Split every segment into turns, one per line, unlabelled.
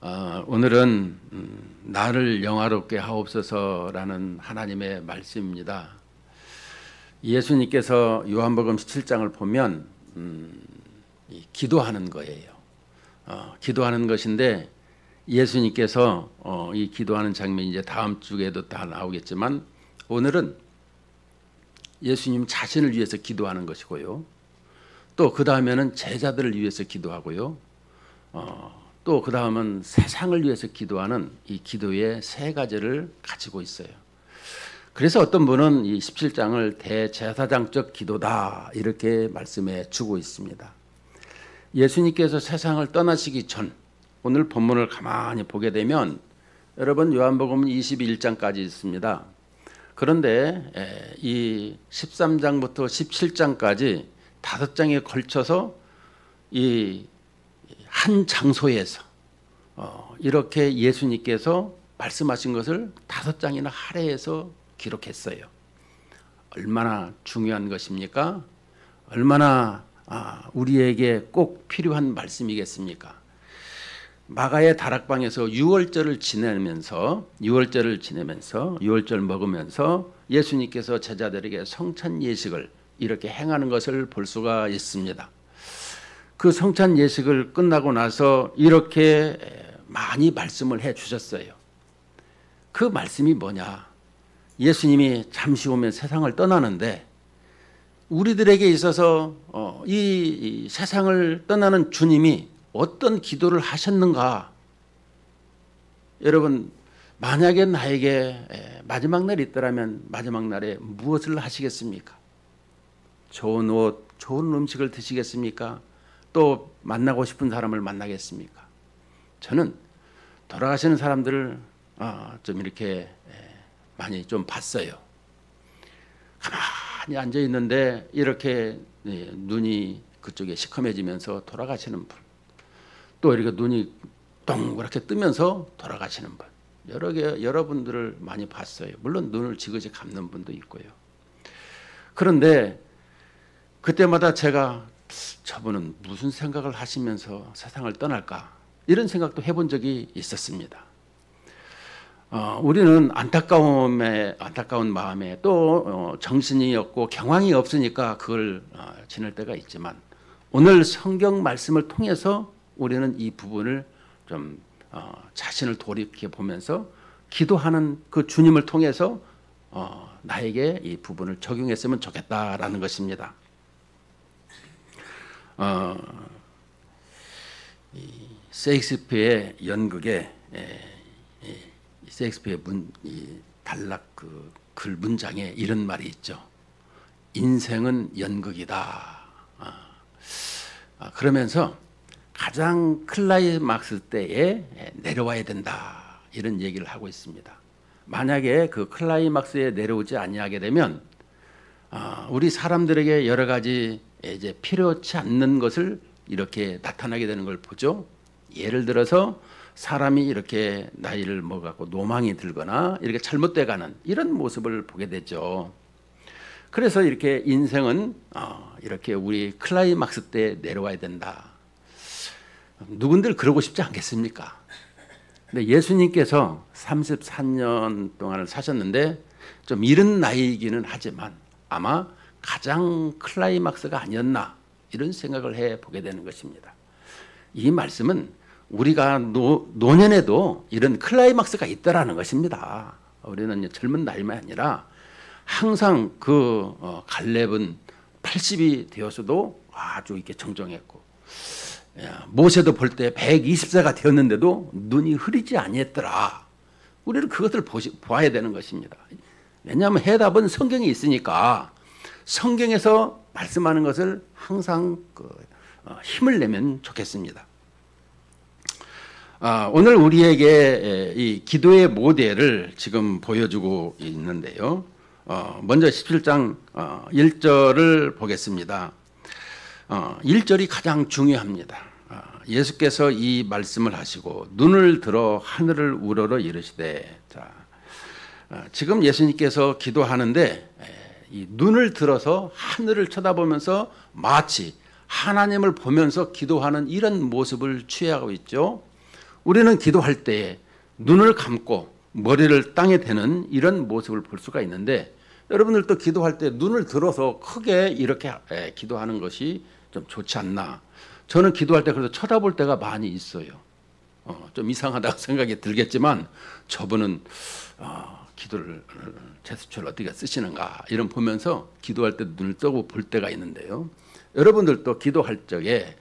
오늘은 나를 영화롭게 하옵소서라는 하나님의 말씀입니다. 예수님께서 요한복음 17장을 보면 기도하는 거예요. 기도하는 것인데 예수님께서 이 기도하는 장면이 이제 다음 주에도 다 나오겠지만 오늘은 예수님 자신을 위해서 기도하는 것이고요. 또 그 다음에는 제자들을 위해서 기도하고요. 또 그 다음은 세상을 위해서 기도하는 이 기도의 세 가지를 가지고 있어요. 그래서 어떤 분은 이 17장을 대제사장적 기도다 이렇게 말씀해 주고 있습니다. 예수님께서 세상을 떠나시기 전 오늘 본문을 가만히 보게 되면 여러분 요한복음 21장까지 있습니다. 그런데 이 13장부터 17장까지 5장에 걸쳐서 이 한 장소에서 이렇게 예수님께서 말씀하신 것을 5장이나 할애해서 기록했어요. 얼마나 중요한 것입니까? 얼마나 우리에게 꼭 필요한 말씀이겠습니까? 마가의 다락방에서 6월절을 지내면서 6월절 먹으면서 예수님께서 제자들에게 성찬 예식을 이렇게 행하는 것을 볼 수가 있습니다. 그 성찬 예식을 끝나고 나서 이렇게 많이 말씀을 해 주셨어요. 그 말씀이 뭐냐? 예수님이 잠시 후면 세상을 떠나는데 우리들에게 있어서 이 세상을 떠나는 주님이 어떤 기도를 하셨는가? 여러분, 만약에 나에게 마지막 날이 있더라면 마지막 날에 무엇을 하시겠습니까? 좋은 옷, 좋은 음식을 드시겠습니까? 또 만나고 싶은 사람을 만나겠습니까? 저는 돌아가시는 사람들을 좀 이렇게 많이 좀 봤어요. 가만히 앉아 있는데 이렇게 눈이 그쪽에 시커매지면서 돌아가시는 분, 또 이렇게 눈이 동그랗게 뜨면서 돌아가시는 분, 여러분들을 많이 봤어요. 물론 눈을 지그시 감는 분도 있고요. 그런데 그때마다 제가 저분은 무슨 생각을 하시면서 세상을 떠날까? 이런 생각도 해본 적이 있었습니다. 우리는 안타까운 마음에 또 정신이 없고 경황이 없으니까 그걸 지낼 때가 있지만 오늘 성경 말씀을 통해서 우리는 이 부분을 좀 자신을 돌이켜 보면서 기도하는 그 주님을 통해서 나에게 이 부분을 적용했으면 좋겠다라는 것입니다. 이 셰익스피어의 연극에 셰익스피어의 단락 그 글 문장에 이런 말이 있죠. 인생은 연극이다. 그러면서 가장 클라이막스 때에 내려와야 된다. 이런 얘기를 하고 있습니다. 만약에 그 클라이막스에 내려오지 아니하게 되면 우리 사람들에게 여러 가지 이제 필요치 않는 것을 이렇게 나타나게 되는 걸 보죠. 예를 들어서 사람이 이렇게 나이를 먹어갖고 노망이 들거나 이렇게 잘못돼 가는 이런 모습을 보게 되죠. 그래서 이렇게 인생은 이렇게 우리 클라이막스 때 내려와야 된다. 누군들 그러고 싶지 않겠습니까? 근데 예수님께서 33년 동안을 사셨는데 좀 이른 나이이기는 하지만 아마 가장 클라이막스가 아니었나 이런 생각을 해보게 되는 것입니다. 이 말씀은 우리가 노년에도 이런 클라이막스가 있다라는 것입니다. 우리는 젊은 나이만 아니라 항상 그 갈렙은 80이 되어서도 아주 이렇게 정정했고 모세도 볼 때 120세가 되었는데도 눈이 흐리지 아니했더라. 우리는 그것을 보아야 되는 것입니다. 왜냐하면 해답은 성경에 있으니까 성경에서 말씀하는 것을 항상 힘을 내면 좋겠습니다. 오늘 우리에게 이 기도의 모델을 지금 보여주고 있는데요. 먼저 17장 1절을 보겠습니다. 1절이 가장 중요합니다. 예수께서 이 말씀을 하시고 눈을 들어 하늘을 우러러 이르시되, 지금 예수님께서 기도하는데 이 눈을 들어서 하늘을 쳐다보면서 마치 하나님을 보면서 기도하는 이런 모습을 취하고 있죠. 우리는 기도할 때 눈을 감고 머리를 땅에 대는 이런 모습을 볼 수가 있는데, 여러분들도 기도할 때 눈을 들어서 크게 이렇게 기도하는 것이 좀 좋지 않나. 저는 기도할 때 그래서 쳐다볼 때가 많이 있어요. 좀 이상하다고 생각이 들겠지만 저분은 기도를 제스처를 어떻게 쓰시는가 이런 보면서 기도할 때 눈을 뜨고 볼 때가 있는데요. 여러분들도 기도할 적에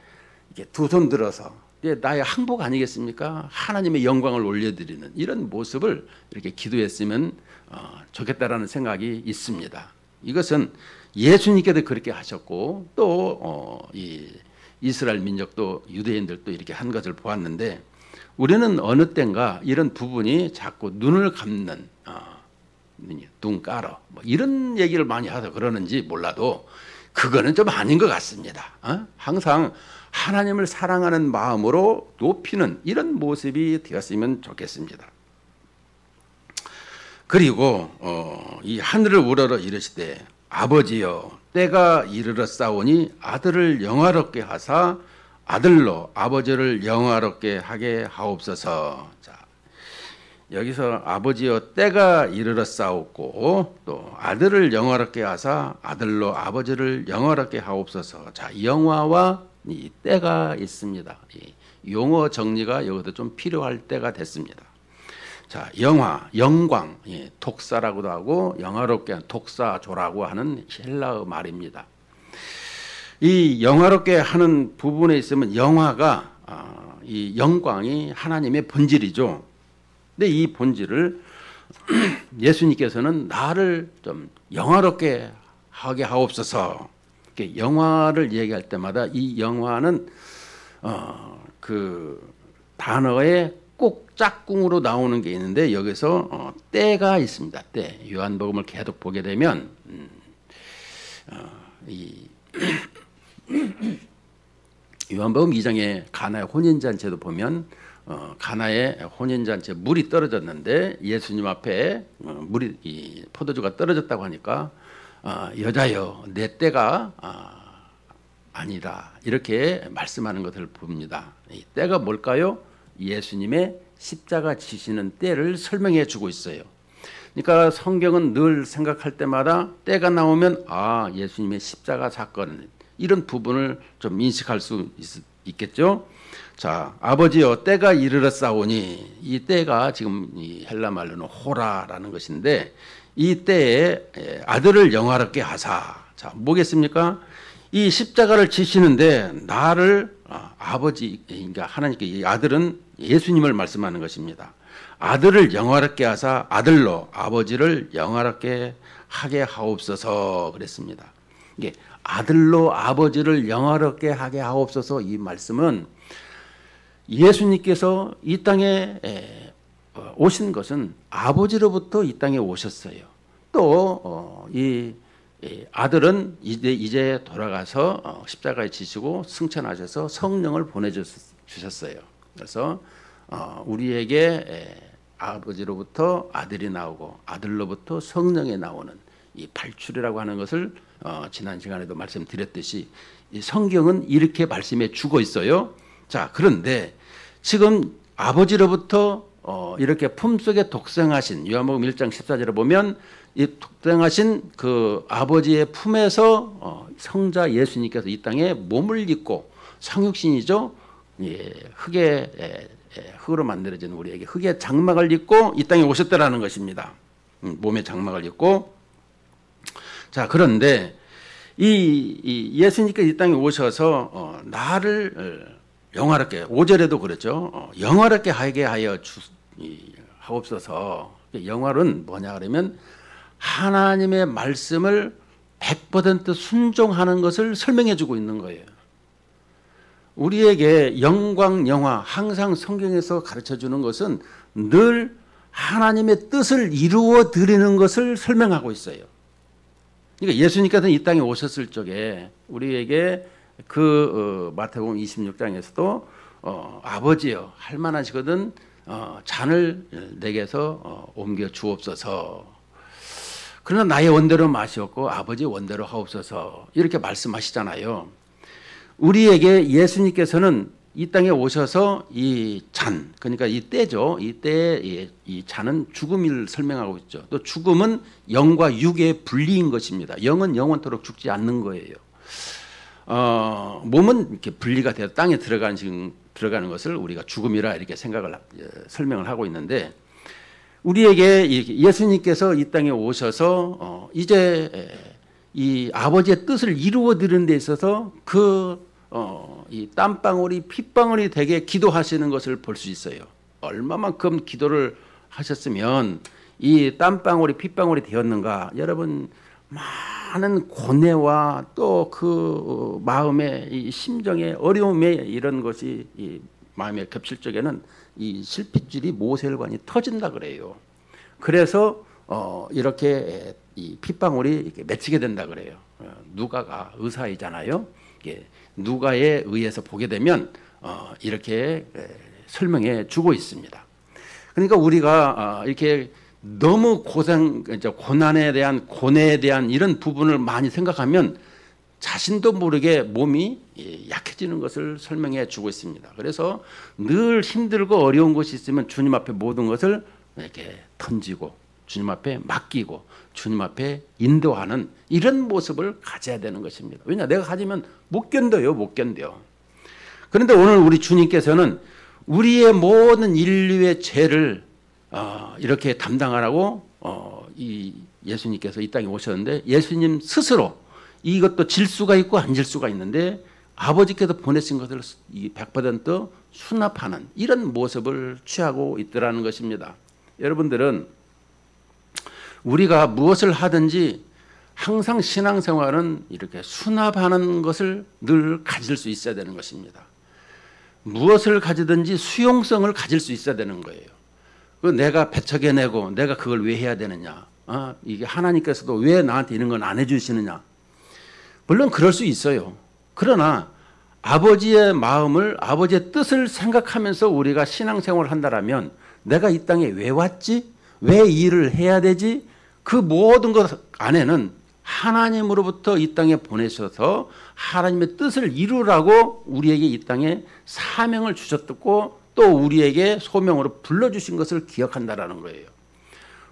이렇게 두 손 들어서 이게 나의 항복 아니겠습니까? 하나님의 영광을 올려드리는 이런 모습을 이렇게 기도했으면 좋겠다라는 생각이 있습니다. 이것은 예수님께도 그렇게 하셨고 또 이 이스라엘 민족도 유대인들도 이렇게 한 것을 보았는데, 우리는 어느 때인가 이런 부분이 자꾸 눈을 감는 눈 깔어 뭐 이런 얘기를 많이 하서 그러는지 몰라도 그거는 좀 아닌 것 같습니다. 항상 하나님을 사랑하는 마음으로 높이는 이런 모습이 되었으면 좋겠습니다. 그리고 이 하늘을 우러러 이르시되 아버지여 때가 이르렀사오니 아들을 영화롭게 하사 아들로 아버지를 영화롭게 하게 하옵소서. 자, 여기서 아버지여 때가 이르렀사옵고 또 아들을 영화롭게 하사 아들로 아버지를 영화롭게 하옵소서. 자, 영화와 이 때가 있습니다. 이 용어 정리가 여기도 좀 필요할 때가 됐습니다. 자, 영광, 독사라고도 하고 영화롭게 독사조라고 하는 헬라어 말입니다. 이 영화롭게 하는 부분에 있으면 영화가 이 영광이 하나님의 본질이죠. 근데 이 본질을 예수님께서는 나를 좀 영화롭게 하게 하옵소서. 이렇게 영화를 얘기할 때마다 이 영화는 그 단어에 꼭 짝꿍으로 나오는 게 있는데 여기서 때가 있습니다. 때. 요한복음을 계속 보게 되면 이 요한복음 2장에 가나의 혼인잔치도 보면 가나의 혼인잔치에 물이 떨어졌는데 예수님 앞에 물이 이 포도주가 떨어졌다고 하니까 여자여 내 때가 아니다 이렇게 말씀하는 것을 봅니다. 이 때가 뭘까요? 예수님의 십자가 지시는 때를 설명해 주고 있어요. 그러니까 성경은 늘 생각할 때마다 때가 나오면 예수님의 십자가 사건 이런 부분을 좀 인식할 수 있겠죠. 자, 아버지여 때가 이르렀사오니 이 때가 지금 이 헬라 말로는 호라라는 것인데 이 때에 아들을 영화롭게 하사. 자, 뭐겠습니까? 이 십자가를 지시는데 나를 아버지 그러니까 하나님께 이 아들은 예수님을 말씀하는 것입니다. 아들을 영화롭게 하사 아들로 아버지를 영화롭게 하게 하옵소서 그랬습니다. 이게 아들로 아버지를 영화롭게 하게 하옵소서 이 말씀은 예수님께서 이 땅에 오신 것은 아버지로부터 이 땅에 오셨어요. 또 이 아들은 이제 돌아가서 십자가에 지시고 승천하셔서 성령을 보내주셨어요. 그래서 우리에게 아버지로부터 아들이 나오고 아들로부터 성령이 나오는 이 발출이라고 하는 것을 지난 시간에도 말씀드렸듯이 이 성경은 이렇게 말씀해 주고 있어요. 자, 그런데 지금 아버지로부터 이렇게 품속에 독생하신 요한복음 1장 14절에 보면 이 독생하신 그 아버지의 품에서 성자 예수님께서 이 땅에 몸을 입고 성육신이죠. 흙으로 만들어진 우리에게 흙의 장막을 입고 이 땅에 오셨다라는 것입니다. 몸에 장막을 입고. 자, 그런데 이 예수님께서 이 땅에 오셔서 나를 영화롭게 5절에도 그랬죠. 영화롭게 하게 하여 하옵소서. 영화는 뭐냐 그러면 하나님의 말씀을 100% 순종하는 것을 설명해 주고 있는 거예요. 우리에게 영광, 영화 항상 성경에서 가르쳐 주는 것은 늘 하나님의 뜻을 이루어 드리는 것을 설명하고 있어요. 그러니까 예수님께서는 이 땅에 오셨을 적에 우리에게 그 마태복음 26장에서도 아버지여 할 만하시거든 잔을 내게서 옮겨 주옵소서. 그러나 나의 원대로 마시옵고 아버지 원대로 하옵소서 이렇게 말씀하시잖아요. 우리에게 예수님께서는 이 땅에 오셔서 이 잔, 그러니까 이 때죠. 이 때에 이 잔은 죽음을 설명하고 있죠. 또 죽음은 영과 육의 분리인 것입니다. 영은 영원토록 죽지 않는 거예요. 몸은 이렇게 분리가 되어 땅에 들어가는 것을 우리가 죽음이라 이렇게 설명을 하고 있는데, 우리에게 예수님께서 이 땅에 오셔서 이제 이 아버지의 뜻을 이루어 드리는 데 있어서 이 땀방울이 핏방울이 되게 기도하시는 것을 볼 수 있어요. 얼마만큼 기도를 하셨으면 이 땀방울이 핏방울이 되었는가. 여러분, 많은 고뇌와 또 그 마음의 이 심정의 어려움에 이런 것이 이 마음에 겹칠 적에는 이 실핏줄이 모세혈관이 터진다 그래요. 그래서 이렇게 이 핏방울이 이렇게 맺히게 된다 그래요. 누가가 의사이잖아요. 누가에 의해서 보게 되면 이렇게 설명해 주고 있습니다. 그러니까 우리가 이렇게 너무 고난에 대한 고뇌에 대한 이런 부분을 많이 생각하면 자신도 모르게 몸이 약해지는 것을 설명해 주고 있습니다. 그래서 늘 힘들고 어려운 것이 있으면 주님 앞에 모든 것을 이렇게 던지고 주님 앞에 맡기고 주님 앞에 인도하는 이런 모습을 가져야 되는 것입니다. 왜냐, 내가 가지면 못 견뎌요. 못 견뎌. 그런데 오늘 우리 주님께서는 우리의 모든 인류의 죄를 이렇게 담당하라고 이 예수님께서 이 땅에 오셨는데, 예수님 스스로 이것도 질 수가 있고 안 질 수가 있는데 아버지께서 보내신 것을 100% 수납하는 이런 모습을 취하고 있더라는 것입니다. 여러분들은 우리가 무엇을 하든지 항상 신앙생활은 이렇게 수납하는 것을 늘 가질 수 있어야 되는 것입니다. 무엇을 가지든지 수용성을 가질 수 있어야 되는 거예요. 내가 배척해내고 내가 그걸 왜 해야 되느냐. 이게 하나님께서도 왜 나한테 이런 건 안 해주시느냐. 물론 그럴 수 있어요. 그러나 아버지의 마음을, 아버지의 뜻을 생각하면서 우리가 신앙생활을 한다면 내가 이 땅에 왜 왔지? 왜 일을 해야 되지? 그 모든 것 안에는 하나님으로부터 이 땅에 보내셔서 하나님의 뜻을 이루라고 우리에게 이 땅에 사명을 주셨고 또 우리에게 소명으로 불러주신 것을 기억한다라는 거예요.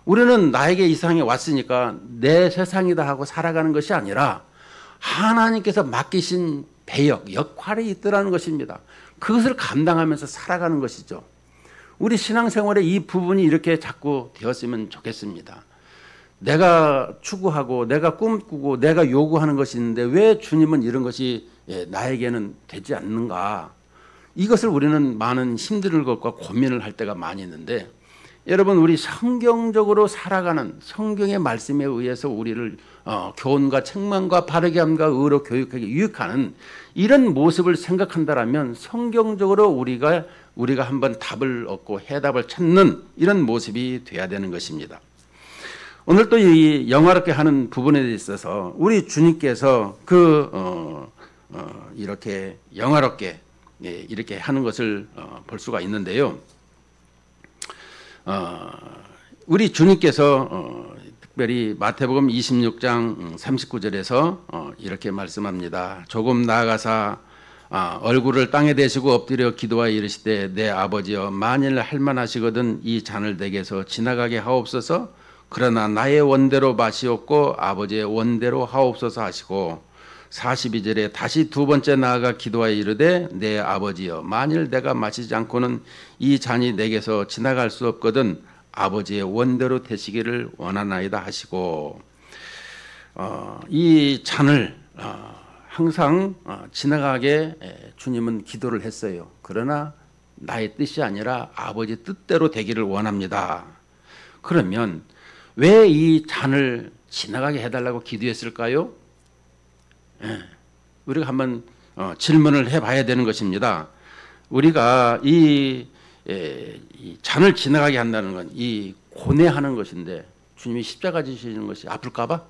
우리는 나에게 이 세상에 왔으니까 내 세상이다 하고 살아가는 것이 아니라 하나님께서 맡기신 배역, 역할이 있더라는 것입니다. 그것을 감당하면서 살아가는 것이죠. 우리 신앙생활에 이 부분이 이렇게 자꾸 되었으면 좋겠습니다. 내가 추구하고 내가 꿈꾸고 내가 요구하는 것이 있는데 왜 주님은 이런 것이 나에게는 되지 않는가. 이것을 우리는 많은 힘든 것과 고민을 할 때가 많이 있는데, 여러분, 우리 성경적으로 살아가는 성경의 말씀에 의해서 우리를 교훈과 책망과 바르게 함과 의로 교육하게 유익하는 이런 모습을 생각한다면 성경적으로 우리가 한번 답을 얻고 해답을 찾는 이런 모습이 돼야 되는 것입니다. 오늘 또 이 영화롭게 하는 부분에 있어서 우리 주님께서 이렇게 영화롭게 이렇게 하는 것을 볼 수가 있는데요. 우리 주님께서 특별히 마태복음 26장 39절에서 이렇게 말씀합니다. 조금 나아가사 얼굴을 땅에 대시고 엎드려 기도하여 이르시되 내 아버지여 만일 할만하시거든 이 잔을 내게서 지나가게 하옵소서. 그러나 나의 원대로 마시옵고 아버지의 원대로 하옵소서 하시고 42절에 다시 두 번째 나아가 기도하여 이르되 내 아버지여 만일 내가 마시지 않고는 이 잔이 내게서 지나갈 수 없거든 아버지의 원대로 되시기를 원하나이다 하시고, 이 잔을 항상 지나가게 주님은 기도를 했어요. 그러나 나의 뜻이 아니라 아버지 뜻대로 되기를 원합니다. 그러면 왜 이 잔을 지나가게 해달라고 기도했을까요? 우리가 한번 질문을 해봐야 되는 것입니다. 우리가 이 잔을 지나가게 한다는 건 이 고뇌하는 것인데 주님이 십자가 지시는 것이 아플까봐?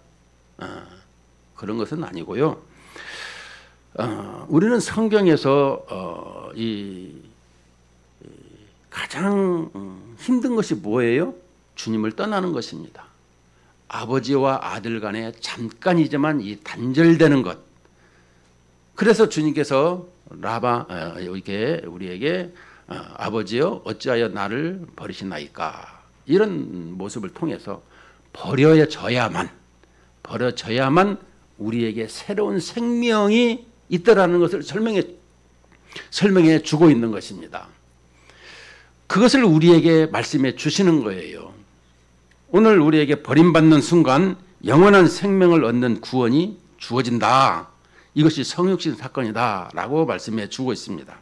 그런 것은 아니고요. 우리는 성경에서 가장 힘든 것이 뭐예요? 주님을 떠나는 것입니다. 아버지와 아들 간에 잠깐이지만 이 단절되는 것. 그래서 주님께서 이렇게 우리에게 아버지여 어찌하여 나를 버리시나이까 이런 모습을 통해서 버려져야만 우리에게 새로운 생명이 있다라는 것을 설명해 주고 있는 것입니다. 그것을 우리에게 말씀해 주시는 거예요. 오늘 우리에게 버림받는 순간 영원한 생명을 얻는 구원이 주어진다. 이것이 성육신 사건이다 라고 말씀해 주고 있습니다.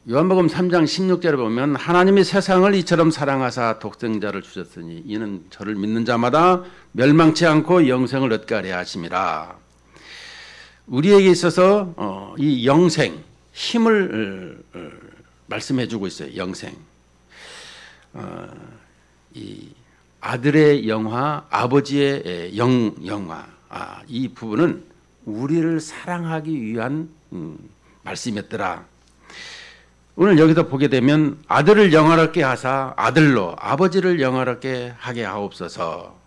요한복음 3장 16절에 보면 하나님이 세상을 이처럼 사랑하사 독생자를 주셨으니 이는 저를 믿는 자마다 멸망치 않고 영생을 얻게 하려 하심이라. 우리에게 있어서 이 영생, 힘을 말씀해 주고 있어요. 영생. 이 아들의 영화, 아버지의 영화, 이 부분은 우리를 사랑하기 위한 말씀이었더라. 오늘 여기서 보게 되면 아들을 영화롭게 하사 아들로 아버지를 영화롭게 하게 하옵소서.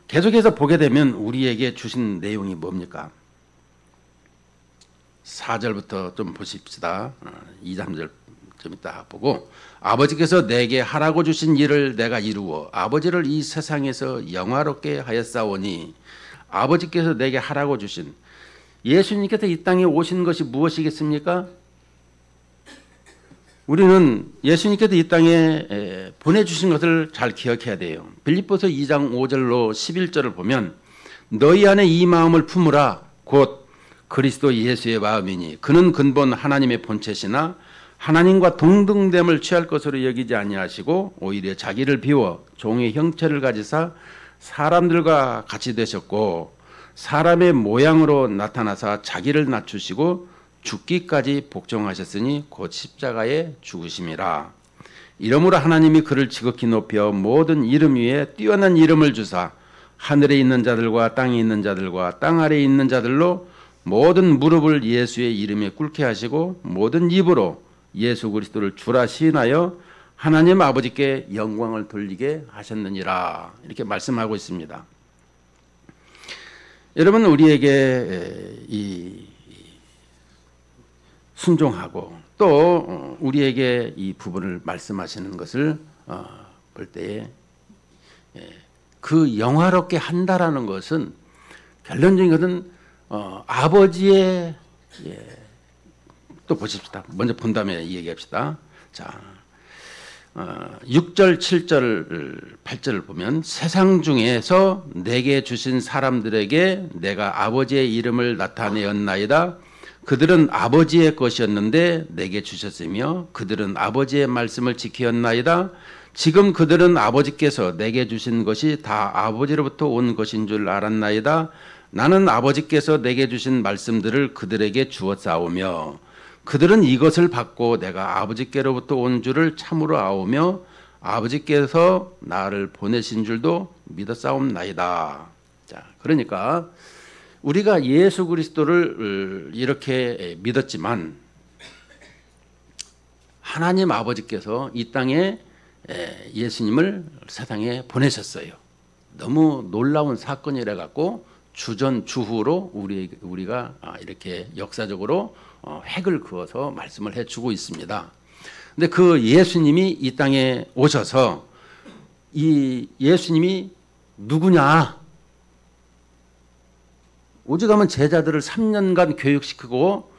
계속해서 보게 되면 우리에게 주신 내용이 뭡니까? 4절부터 좀 보십시다. 2, 3절 좀 이따 보고 아버지께서 내게 하라고 주신 일을 내가 이루어 아버지를 이 세상에서 영화롭게 하였사오니 아버지께서 내게 하라고 주신 예수님께서 이 땅에 오신 것이 무엇이겠습니까? 우리는 예수님께서 이 땅에 보내주신 것을 잘 기억해야 돼요. 빌립보서 2장 5절로 11절을 보면 너희 안에 이 마음을 품으라 곧 그리스도 예수의 마음이니 그는 근본 하나님의 본체시나 하나님과 동등됨을 취할 것으로 여기지 아니하시고 오히려 자기를 비워 종의 형체를 가지사 사람들과 같이 되셨고 사람의 모양으로 나타나사 자기를 낮추시고 죽기까지 복종하셨으니 곧 십자가에 죽으심이라. 이러므로 하나님이 그를 지극히 높여 모든 이름 위에 뛰어난 이름을 주사 하늘에 있는 자들과 땅에 있는 자들과 땅 아래에 있는 자들로 모든 무릎을 예수의 이름에 꿇게 하시고 모든 입으로 예수 그리스도를 주라 시인하여 하나님 아버지께 영광을 돌리게 하셨느니라. 이렇게 말씀하고 있습니다. 여러분 우리에게 이 순종하고 또 우리에게 이 부분을 말씀하시는 것을 볼 때에 그 영화롭게 한다라는 것은 결론적인 것은 아버지의 또 보십시다. 먼저 본 다음에 얘기합시다. 자, 6절, 7절, 8절을 보면 세상 중에서 내게 주신 사람들에게 내가 아버지의 이름을 나타내었나이다. 그들은 아버지의 것이었는데 내게 주셨으며 그들은 아버지의 말씀을 지켰나이다. 지금 그들은 아버지께서 내게 주신 것이 다 아버지로부터 온 것인 줄 알았나이다. 나는 아버지께서 내게 주신 말씀들을 그들에게 주었사오며 그들은 이것을 받고 내가 아버지께로부터 온 줄을 참으로 아오며 아버지께서 나를 보내신 줄도 믿었사옵나이다. 자, 그러니까 우리가 예수 그리스도를 이렇게 믿었지만 하나님 아버지께서 이 땅에 예수님을 세상에 보내셨어요. 너무 놀라운 사건이라 갖고 주전주후로 우리가 이렇게 역사적으로 획을 그어서 말씀을 해주고 있습니다. 근데 그 예수님이 이 땅에 오셔서 이 예수님이 누구냐? 오직하면 제자들을 3년간 교육시키고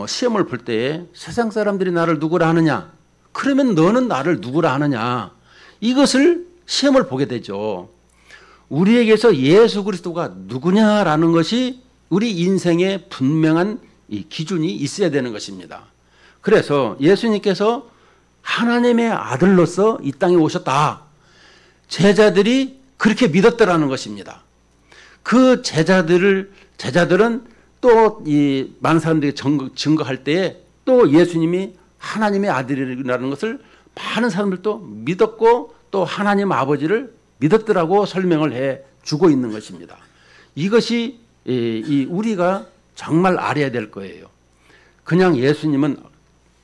시험을 볼 때에 세상 사람들이 나를 누구라 하느냐? 그러면 너는 나를 누구라 하느냐? 이것을 시험을 보게 되죠. 우리에게서 예수 그리스도가 누구냐라는 것이 우리 인생의 분명한 이 기준이 있어야 되는 것입니다. 그래서 예수님께서 하나님의 아들로서 이 땅에 오셨다. 제자들이 그렇게 믿었더라는 것입니다. 그 제자들은 또 이 많은 사람들이 증거할 때에 또 예수님이 하나님의 아들이라는 것을 많은 사람들도 믿었고 또 하나님 아버지를 믿었더라고 설명을 해 주고 있는 것입니다. 이것이 우리가 정말 알아야 될 거예요. 그냥 예수님은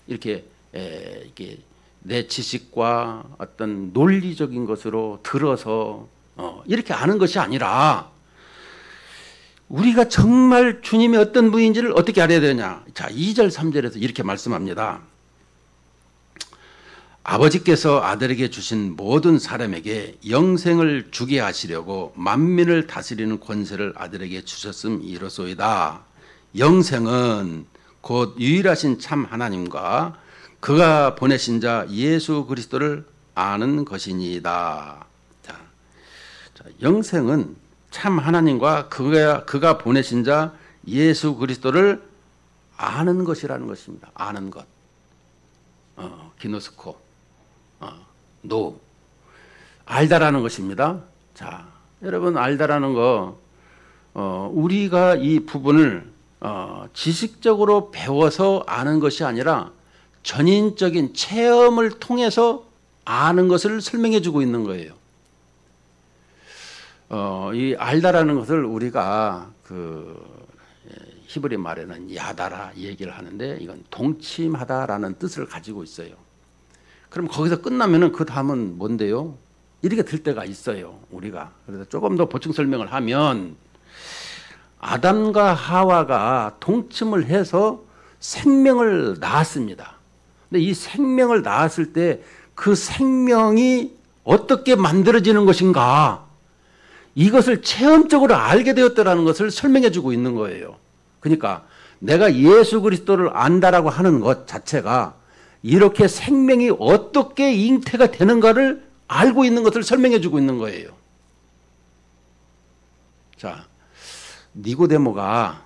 이렇게 내 지식과 어떤 논리적인 것으로 들어서 이렇게 아는 것이 아니라 우리가 정말 주님이 어떤 분인지를 어떻게 알아야 되냐? 자, 2절 3절에서 이렇게 말씀합니다. 아버지께서 아들에게 주신 모든 사람에게 영생을 주게 하시려고 만민을 다스리는 권세를 아들에게 주셨음 이로소이다. 영생은 곧 유일하신 참 하나님과 그가 보내신 자 예수 그리스도를 아는 것이니이다. 자, 영생은 참 하나님과 그가 보내신 자 예수 그리스도를 아는 것이라는 것입니다. 아는 것. 기노스코. 노. 알다라는 것입니다. 자, 여러분 알다라는 거 우리가 이 부분을 지식적으로 배워서 아는 것이 아니라 전인적인 체험을 통해서 아는 것을 설명해 주고 있는 거예요. 이 알다라는 것을 우리가 히브리 말에는 야다라 얘기를 하는데 이건 동침하다라는 뜻을 가지고 있어요. 그럼 거기서 끝나면은 그 다음은 뭔데요? 이렇게 될 때가 있어요, 우리가. 그래서 조금 더 보충 설명을 하면 아담과 하와가 동침을 해서 생명을 낳았습니다. 근데 이 생명을 낳았을 때 그 생명이 어떻게 만들어지는 것인가? 이것을 체험적으로 알게 되었다라는 것을 설명해 주고 있는 거예요. 그러니까 내가 예수 그리스도를 안다라고 하는 것 자체가 이렇게 생명이 어떻게 잉태가 되는가를 알고 있는 것을 설명해 주고 있는 거예요. 자, 니고데모가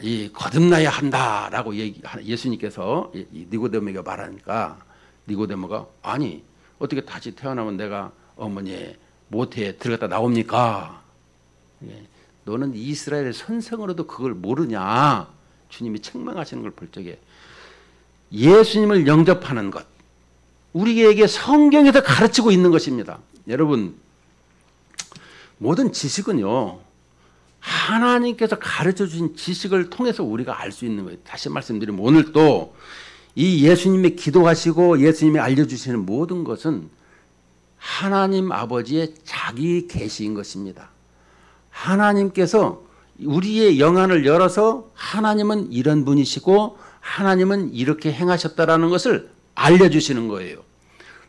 이 거듭나야 한다라고 예수님께서 니고데모에게 말하니까 니고데모가 아니 어떻게 다시 태어나면 내가 어머니의 모태에 들어갔다 나옵니까? 너는 이스라엘의 선생으로도 그걸 모르냐? 주님이 책망하시는 걸 볼 적에 예수님을 영접하는 것, 우리에게 성경에서 가르치고 있는 것입니다. 여러분, 모든 지식은요, 하나님께서 가르쳐 주신 지식을 통해서 우리가 알 수 있는 거예요. 다시 말씀드리면 오늘 또 이 예수님이 기도하시고 예수님이 알려주시는 모든 것은 하나님 아버지의 자기 계시인 것입니다. 하나님께서 우리의 영안을 열어서 하나님은 이런 분이시고 하나님은 이렇게 행하셨다라는 것을 알려주시는 거예요.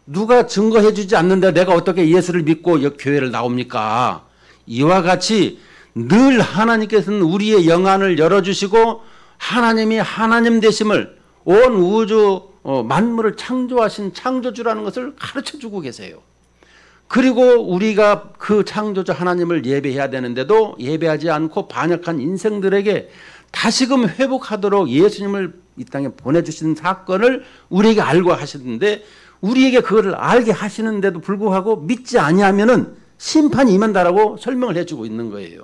누가 증거해 주지 않는데 내가 어떻게 예수를 믿고 교회를 나옵니까? 이와 같이 늘 하나님께서는 우리의 영안을 열어주시고 하나님이 하나님 되심을 온 우주 만물을 창조하신 창조주라는 것을 가르쳐주고 계세요. 그리고 우리가 그 창조주 하나님을 예배해야 되는데도 예배하지 않고 반역한 인생들에게 다시금 회복하도록 예수님을 이 땅에 보내주신 사건을 우리에게 알고 하시는데 우리에게 그거를 알게 하시는데도 불구하고 믿지 아니하면은 심판이 임한다라고 설명을 해주고 있는 거예요.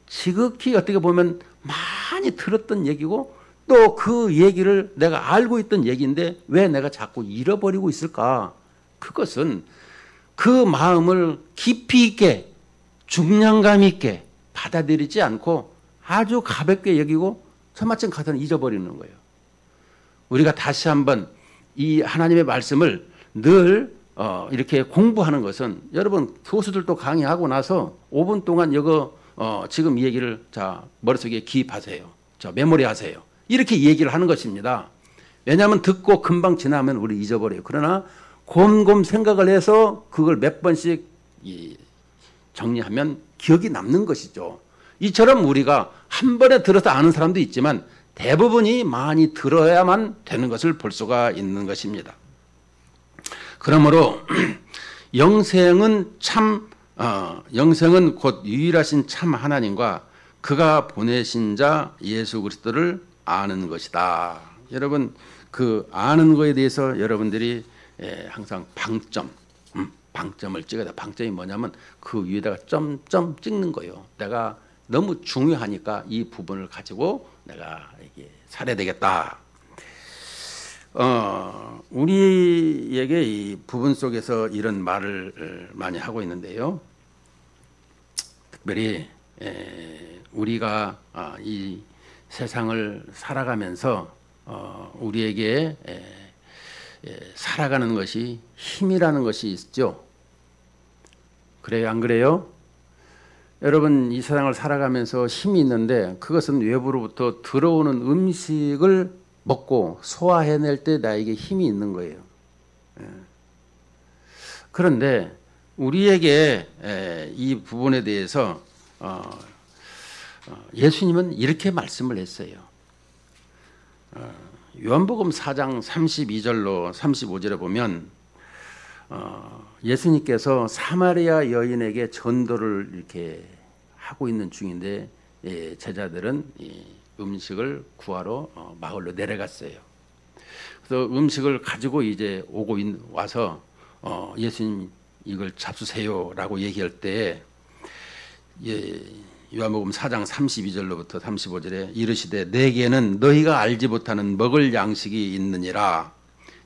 지극히 어떻게 보면 많이 들었던 얘기고 또 그 얘기를 내가 알고 있던 얘기인데 왜 내가 자꾸 잃어버리고 있을까? 그것은 그 마음을 깊이 있게 중량감 있게 받아들이지 않고 아주 가볍게 여기고 처마침 가서는 잊어버리는 거예요. 우리가 다시 한번 이 하나님의 말씀을 늘 이렇게 공부하는 것은 여러분 교수들도 강의하고 나서 5분 동안 이거 지금 이 얘기를 자 머릿속에 기입하세요. 자 메모리하세요. 이렇게 얘기를 하는 것입니다. 왜냐하면 듣고 금방 지나면 우리 잊어버려요. 그러나 곰곰 생각을 해서 그걸 몇 번씩 정리하면 기억이 남는 것이죠. 이처럼 우리가 한 번에 들어서 아는 사람도 있지만 대부분이 많이 들어야만 되는 것을 볼 수가 있는 것입니다. 그러므로 영생은 곧 유일하신 참 하나님과 그가 보내신 자 예수 그리스도를 아는 것이다. 여러분 그 아는 것에 대해서 여러분들이 항상 방점을 찍어야 돼. 방점이 뭐냐면 그 위에다가 점점 찍는 거예요. 내가 너무 중요하니까 이 부분을 가지고 내가 이게 살아야 되겠다. 우리에게 이 부분 속에서 이런 말을 많이 하고 있는데요. 특별히 우리가 이 세상을 살아가면서 우리에게 살아가는 것이 힘이라는 것이 있죠. 그래요, 안 그래요? 여러분, 이 세상을 살아가면서 힘이 있는데 그것은 외부로부터 들어오는 음식을 먹고 소화해낼 때 나에게 힘이 있는 거예요. 그런데 우리에게 이 부분에 대해서 예수님은 이렇게 말씀을 했어요. 요한복음 4장 32절로 35절에 보면 예수님께서 사마리아 여인에게 전도를 이렇게 하고 있는 중인데 제자들은 음식을 구하러 마을로 내려갔어요. 그래서 음식을 가지고 이제 와서 예수님 이걸 잡수세요라고 얘기할 때 요한복음 4장 32절로부터 35절에 이르시되 내게는 너희가 알지 못하는 먹을 양식이 있느니라.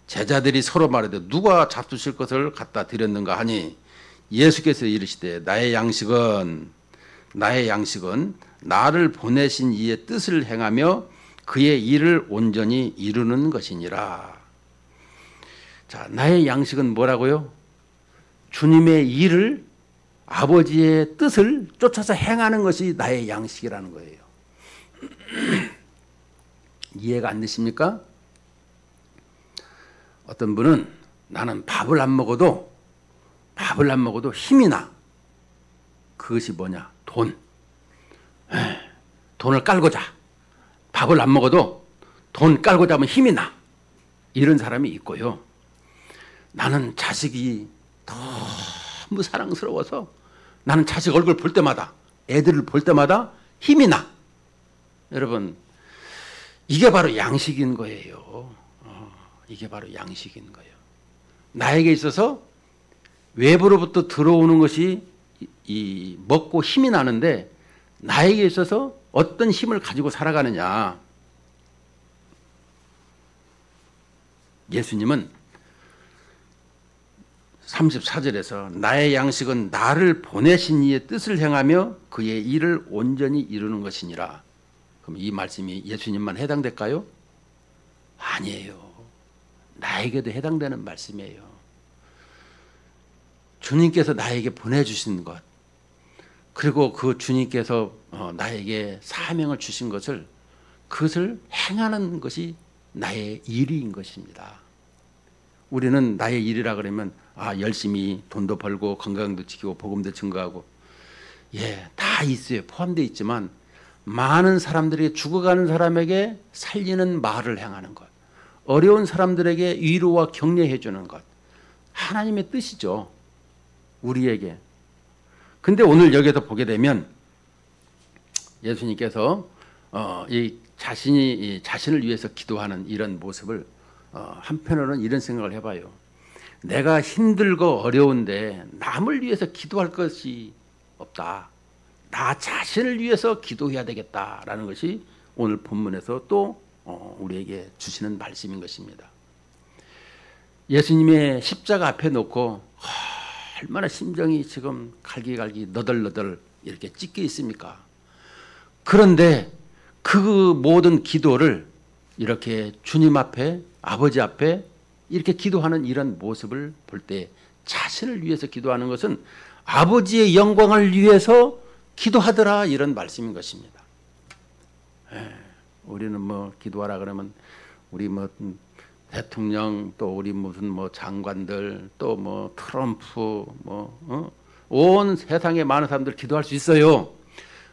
제자들이 서로 말하되 누가 잡수실 것을 갖다 드렸는가 하니 예수께서 이르시되 나의 양식은 나를 보내신 이의 뜻을 행하며 그의 일을 온전히 이루는 것이니라. 자, 나의 양식은 뭐라고요? 주님의 일을, 아버지의 뜻을 쫓아서 행하는 것이 나의 양식이라는 거예요. 이해가 안 되십니까? 어떤 분은 나는 밥을 안 먹어도 힘이 나. 그것이 뭐냐? 돈을 깔고 자. 밥을 안 먹어도 돈 깔고 자면 힘이 나. 이런 사람이 있고요. 나는 자식이 너무 사랑스러워서 나는 자식 얼굴 볼 때마다, 애들을 볼 때마다 힘이 나. 여러분, 이게 바로 양식인 거예요. 이게 바로 양식인 거예요. 나에게 있어서 외부로부터 들어오는 것이 먹고 힘이 나는데 나에게 있어서 어떤 힘을 가지고 살아가느냐. 예수님은 34절에서 나의 양식은 나를 보내신 이의 뜻을 행하며 그의 일을 온전히 이루는 것이니라. 그럼 이 말씀이 예수님만 해당될까요? 아니에요. 나에게도 해당되는 말씀이에요. 주님께서 나에게 보내주신 것, 그리고 그 주님께서 나에게 사명을 주신 그것을 행하는 것이 나의 일인 것입니다. 우리는 나의 일이라 그러면 열심히 돈도 벌고 건강도 지키고 복음도 증거하고 다 있어요. 포함되어 있지만 많은 사람들이 죽어가는 사람에게 살리는 말을 행하는 것, 어려운 사람들에게 위로와 격려해 주는 것, 하나님의 뜻이죠. 우리에게. 근데 오늘 여기서 보게 되면 예수님께서 자신을 위해서 기도하는 이런 모습을 한편으로는 이런 생각을 해봐요. 내가 힘들고 어려운데 남을 위해서 기도할 것이 없다. 나 자신을 위해서 기도해야 되겠다라는 것이 오늘 본문에서 또 우리에게 주시는 말씀인 것입니다. 예수님의 십자가 앞에 놓고 얼마나 심정이 지금 갈기갈기 너덜너덜 이렇게 찢겨 있습니까? 그런데 그 모든 기도를 이렇게 주님 앞에, 아버지 앞에 이렇게 기도하는 이런 모습을 볼 때 자신을 위해서 기도하는 것은 아버지의 영광을 위해서 기도하더라, 이런 말씀인 것입니다. 우리는 기도하라 그러면 우리 대통령, 또 우리 무슨 장관들, 또 트럼프, 온 세상에 많은 사람들 기도할 수 있어요.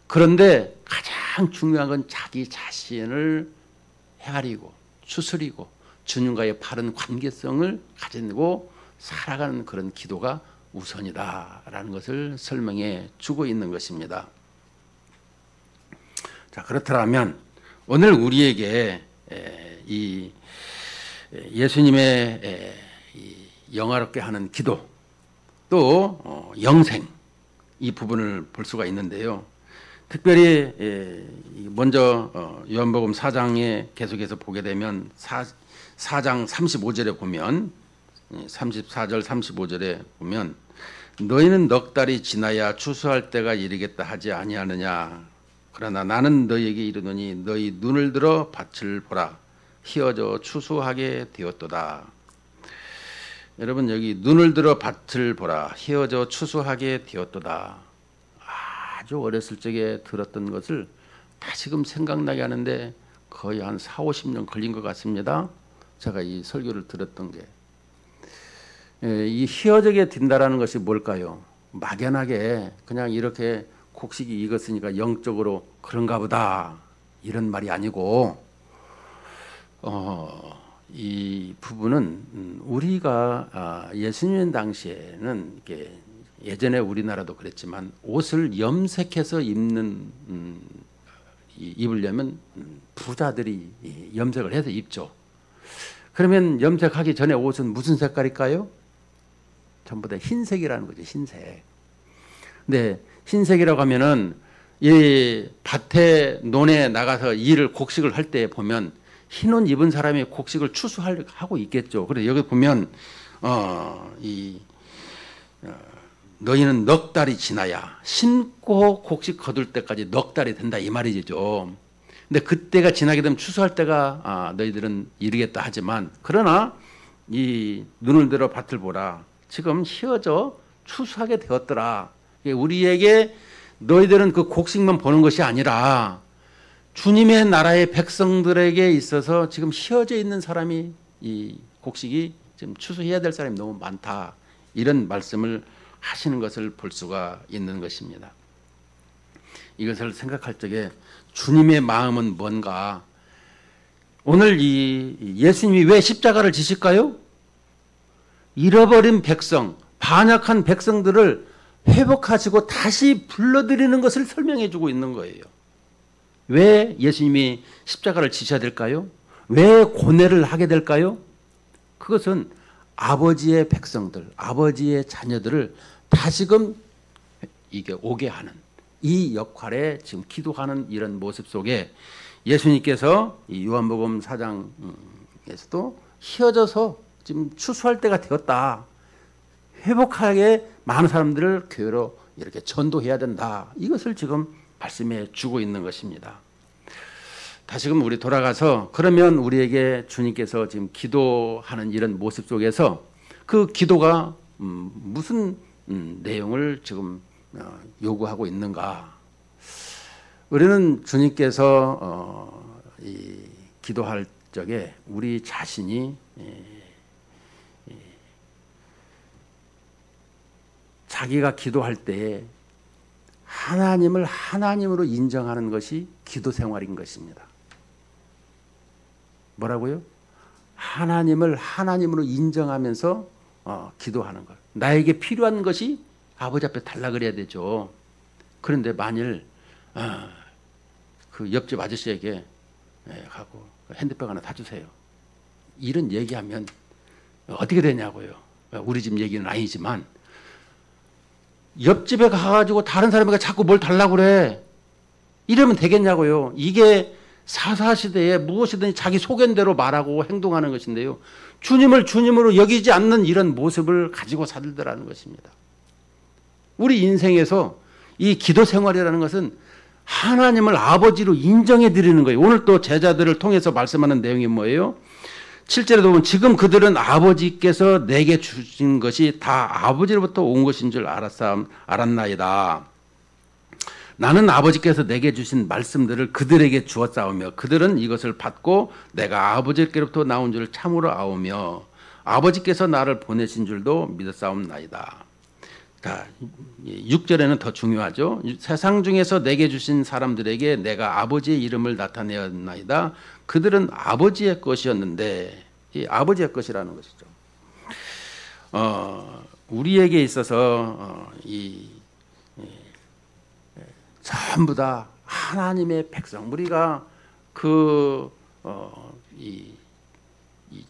그런데 가장 중요한 건 자기 자신을 헤아리고 추스리고 주님과의 바른 관계성을 가지고 살아가는 그런 기도가 우선이다라는 것을 설명해 주고 있는 것입니다. 자, 그렇다면 오늘 우리에게 이 예수님의 영화롭게 하는 기도, 또 영생, 이 부분을 볼 수가 있는데요. 특별히 먼저 요한복음 4장에 계속해서 보게 되면 4장 35절에 보면 34절 35절에 보면 너희는 넉 달이 지나야 추수할 때가 이르겠다 하지 아니하느냐. 그러나 나는 너희에게 이르노니 너희 눈을 들어 밭을 보라. 휘어져 추수하게 되었도다. 여러분 여기 눈을 들어 밭을 보라 휘어져 추수하게 되었도다. 아주 어렸을 적에 들었던 것을 다시금 생각나게 하는데 거의 한 4, 50년 걸린 것 같습니다. 제가 이 설교를 들었던 게. 이 휘어지게 된다라는 것이 뭘까요? 막연하게 그냥 이렇게 곡식이 익었으니까 영적으로 그런가 보다 이런 말이 아니고 이 부분은 우리가 예수님 당시에는 이렇게 예전에 우리나라도 그랬지만 옷을 염색해서 입으려면 부자들이 염색을 해서 입죠. 그러면 염색하기 전에 옷은 무슨 색깔일까요? 전부 다 흰색이라는 거죠. 흰색. 근데 흰색이라고 하면은 이 밭에 논에 나가서 곡식을 할 때 보면 흰 옷 입은 사람이 곡식을 추수하고 있겠죠. 그래서 여기 보면 너희는 넉 달이 지나야 심고 곡식 거둘 때까지 넉 달이 된다 이 말이죠. 근데 그때가 지나게 되면 추수할 때가 너희들은 이르겠다 하지만 그러나 이 눈을 들어 밭을 보라 지금 휘어져 추수하게 되었더라. 우리에게 너희들은 그 곡식만 보는 것이 아니라 주님의 나라의 백성들에게 있어서 지금 휘어져 있는 사람이 이 곡식이 지금 추수해야 될 사람이 너무 많다. 이런 말씀을 하시는 것을 볼 수가 있는 것입니다. 이것을 생각할 적에 주님의 마음은 뭔가? 오늘 이 예수님이 왜 십자가를 지실까요? 잃어버린 백성, 반역한 백성들을 회복하시고 다시 불러들이는 것을 설명해 주고 있는 거예요. 왜 예수님이 십자가를 지셔야 될까요? 왜 고뇌를 하게 될까요? 그것은 아버지의 백성들, 아버지의 자녀들을 다시금 이게 오게 하는 이 역할에 지금 기도하는 이런 모습 속에 예수님께서 이 요한복음 4장에서도 휘어져서 지금 추수할 때가 되었다. 회복하게 많은 사람들을 교회로 이렇게 전도해야 된다. 이것을 지금 말씀해 주고 있는 것입니다. 다시금 우리 돌아가서 그러면 우리에게 주님께서 지금 기도하는 이런 모습 속에서 그 기도가 무슨 내용을 지금 요구하고 있는가? 우리는 주님께서 이 기도할 적에 우리 자신이 자기가 기도할 때 하나님을 하나님으로 인정하는 것이 기도 생활인 것입니다. 뭐라고요? 하나님을 하나님으로 인정하면서 기도하는 것. 나에게 필요한 것이 아버지 앞에 달라 그래야 되죠. 그런데 만일 그 옆집 아저씨에게 하고 핸드백 하나 사주세요. 이런 얘기하면 어떻게 되냐고요. 우리 집 얘기는 아니지만 옆집에 가가지고 다른 사람에게 자꾸 뭘 달라고 그래. 이러면 되겠냐고요. 이게 사사시대에 무엇이든지 자기 소견대로 말하고 행동하는 것인데요. 주님을 주님으로 여기지 않는 이런 모습을 가지고 살더라는 것입니다. 우리 인생에서 이 기도 생활이라는 것은 하나님을 아버지로 인정해 드리는 거예요. 오늘 또 제자들을 통해서 말씀하는 내용이 뭐예요? 7절에 보면 지금 그들은 아버지께서 내게 주신 것이 다 아버지로부터 온 것인 줄 알았나이다. 나는 아버지께서 내게 주신 말씀들을 그들에게 주었사오며 그들은 이것을 받고 내가 아버지께로부터 나온 줄 참으로 아오며 아버지께서 나를 보내신 줄도 믿었사옵나이다. 6절에는 더 중요하죠. 세상 중에서 내게 주신 사람들에게 내가 아버지의 이름을 나타내었나이다. 그들은 아버지의 것이었는데 이 아버지의 것이라는 것이죠. 우리에게 있어서 전부 다 하나님의 백성. 우리가 이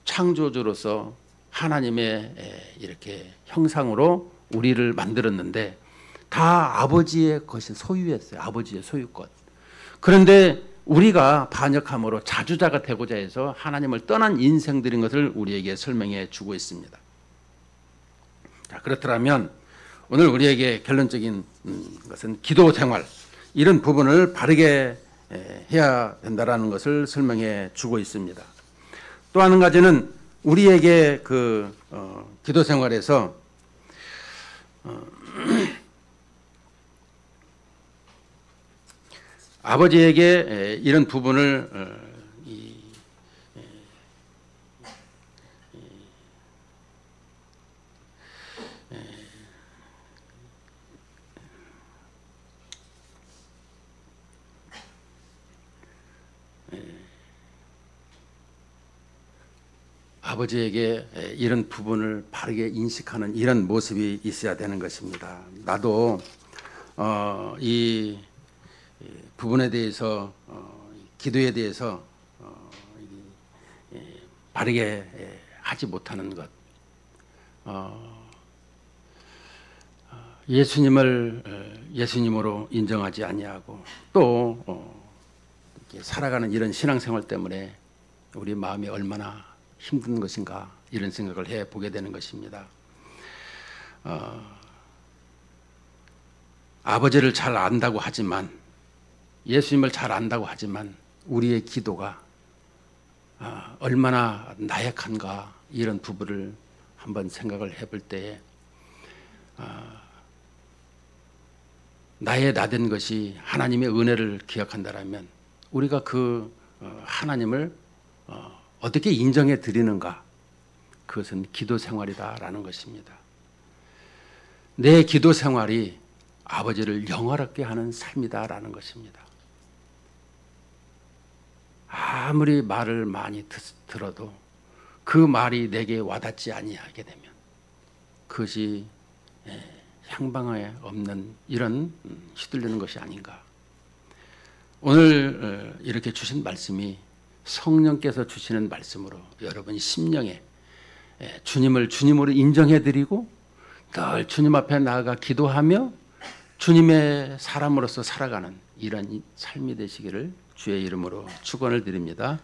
창조주로서 하나님의 이렇게 형상으로 우리를 만들었는데 다 아버지의 것이 소유했어요. 아버지의 소유권. 그런데 우리가 반역함으로 자주자가 되고자 해서 하나님을 떠난 인생들인 것을 우리에게 설명해 주고 있습니다. 자, 그렇다면 오늘 우리에게 결론적인 것은 기도 생활 이런 부분을 바르게 해야 된다라는 것을 설명해 주고 있습니다. 또 한 가지는 우리에게 기도 생활에서 아버지에게 이런 부분을 아버지에게 이런 부분을 바르게 인식하는 이런 모습이 있어야 되는 것입니다. 나도 이 부분에 대해서 기도에 대해서 바르게 하지 못하는 것, 예수님으로 인정하지 아니하고 또 살아가는 이런 신앙생활 때문에 우리 마음이 얼마나 힘든 것인가 이런 생각을 해보게 되는 것입니다. 아버지를 잘 안다고 하지만, 예수님을 잘 안다고 하지만 우리의 기도가 얼마나 나약한가 이런 부분을 한번 생각을 해볼 때에 나의 나된 것이 하나님의 은혜를 기억한다라면 우리가 그 하나님을 어떻게 인정해 드리는가, 그것은 기도 생활이다라는 것입니다. 내 기도 생활이 아버지를 영화롭게 하는 삶이다라는 것입니다. 아무리 말을 많이 들어도 그 말이 내게 와닿지 아니하게 되면 그것이 향방에 없는 이런 휘둘리는 것이 아닌가. 오늘 이렇게 주신 말씀이 성령께서 주시는 말씀으로 여러분 심령에 주님을 주님으로 인정해드리고 늘 주님 앞에 나아가 기도하며 주님의 사람으로서 살아가는 이런 삶이 되시기를 주의 이름으로 축원을 드립니다.